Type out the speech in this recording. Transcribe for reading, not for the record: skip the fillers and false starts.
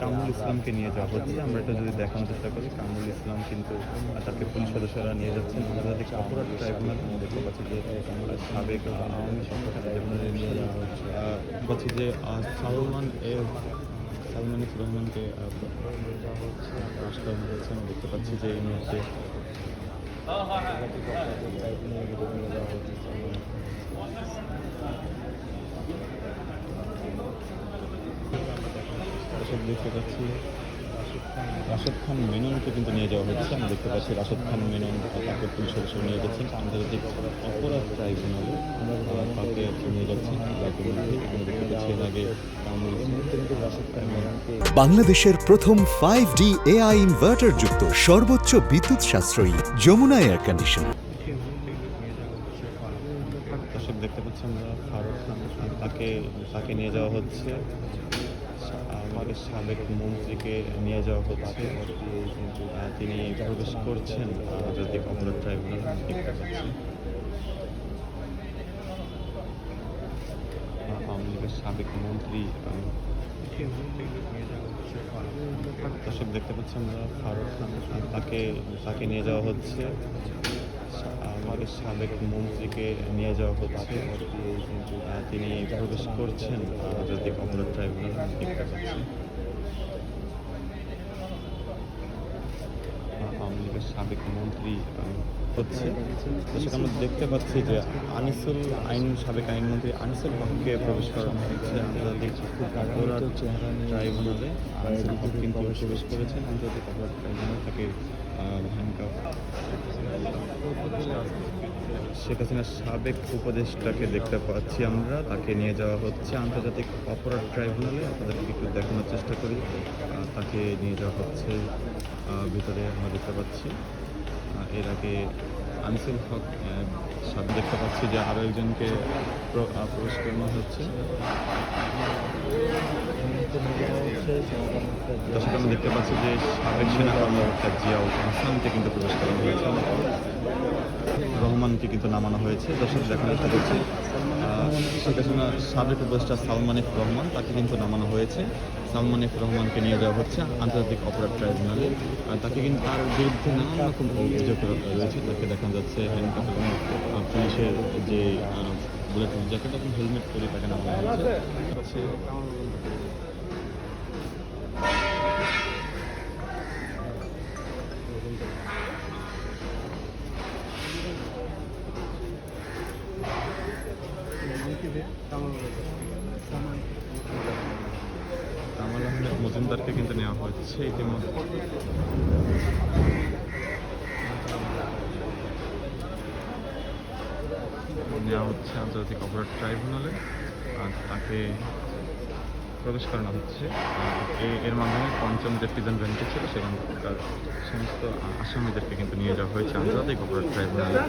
কামরুল ইসলামকে নিয়ে যাওয়া হচ্ছে। আমরা এটা যদি দেখানোর চেষ্টা করি, কামরুল ইসলাম কিন্তু তাকে পুলিশ সদস্যরা নিয়ে যাচ্ছেন আন্তর্জাতিক অপরাধ ট্রাইব্যুনাল। দেখতে পাচ্ছি যে সাবেক আওয়ামী নিয়ে যাওয়া হচ্ছে। পাচ্ছি যে সালমান এফ রহমানকে আটক করা হয়েছে। আমরা দেখতে পাচ্ছি যে এই মুহূর্তে দেখতে পাচ্ছি রাশেদ খান মেননকে কিন্তু নিয়ে যাওয়া হচ্ছে। আমরা দেখতে পাচ্ছি রাশেদ খান মেনন তাকে পুলিশ সদস্য নিয়ে যাচ্ছেন আন্তর্জাতিক অপরাধ ট্রাইব্যুনালে, তাকে নিয়ে যাচ্ছেন। আমরা দেখতে পাচ্ছি এর আগে বাংলাদেশের প্রথম 5D AI ইনভার্টার যুক্ত সর্বোচ্চ বিদ্যুৎ সাশ্রয়ী যমুনা এয়ার কন্ডিশনার। দর্শক দেখতে পাচ্ছি আমরা ফারুক খান, তাকে নিয়ে যাওয়া হচ্ছে। আমাদের সাবেক মন্ত্রীকে নিয়ে যাওয়া হচ্ছে। তিনি প্রবেশ করছেন আন্তর্জাতিক অপরাধ ট্রাইব্যুনাল। দেখতে পাচ্ছি আওয়ামী লীগের সাবেক মন্ত্রী। দর্শক দেখতে পাচ্ছি আমরা ফারুক খান, তাকে নিয়ে যাওয়া হচ্ছে। আমাদের সাবেক মন্ত্রীকে নিয়ে যাওয়া হচ্ছে। তিনি প্রবেশ করছেন আন্তর্জাতিক অপরাধ ট্রাইব্যুনাল। দেখতে পাচ্ছি আওয়ামী লীগের সাবেক মন্ত্রী হচ্ছে। দর্শক আমরা দেখতে পাচ্ছি যে সাবেক আইনমন্ত্রী আনিসুল হককে প্রবেশ করানো হচ্ছে আন্তর্জাতিক অপরাধ ট্রাইব্যুনালে। আনিসুল হক কিন্তু প্রবেশ করেছেন আন্তর্জাতিক অপরাধ ট্রাইব্যুনাল। তাকে হ্যান্ডকাফ শেখ হাসিনার সাবেক উপদেষ্টাকে দেখতে পাচ্ছি আমরা, তাকে নিয়ে যাওয়া হচ্ছে আন্তর্জাতিক অপরাধ ট্রাইব্যুনালে। আপনাদেরকে একটু দেখানোর চেষ্টা করি। তাকে নিয়ে যাওয়া হচ্ছে ভিতরে। আমরা দেখতে পাচ্ছি এর আগে আনিসুল হক সাথে দেখতে পাচ্ছি যে আরও একজনকে প্রবেশ করানো হচ্ছে। দর্শক আমরা দেখতে পাচ্ছি যে সাবেক সেনা কর্মকর্তা জিয়াউল হাসানকে কিন্তু প্রবেশ করানো হয়েছে, রহমানকে কিন্তু নামানো হয়েছে। দর্শক দেখানোর চেষ্টা করছি শেখ হাসিনার সাবেক উপদেষ্টা সালমান এফ রহমান, তাকে কিন্তু নামানো হয়েছে। সালমান এফ রহমানকে নিয়ে যাওয়া হচ্ছে আন্তর্জাতিক অপরাধ ট্রাইব্যুনালে। তাকে কিন্তু তার বিরুদ্ধে নানান রকম অভিযোগ রয়েছে। তাকে দেখানো যাচ্ছে হ্যান্ডকাফ এবং পুলিশের যে বুলেট জ্যাকেট এবং হেলমেট পরে তাকে নামানো হয়েছে। কামাল আহমেদ মজুমদারকে কিন্তু নেওয়া হচ্ছে ইতিমধ্যে। নেওয়া হচ্ছে আন্তর্জাতিক অপরাধ ট্রাইব্যুনালে। তাকে প্রবেশ করানো হচ্ছে। এর মাধ্যমে পঞ্চম যে প্রিজন ভ্যানটি ছিল সেখানকার সমস্ত আসামিদেরকে কিন্তু নিয়ে যাওয়া হয়েছে আন্তর্জাতিক অপরাধ ট্রাইব্যুনালে।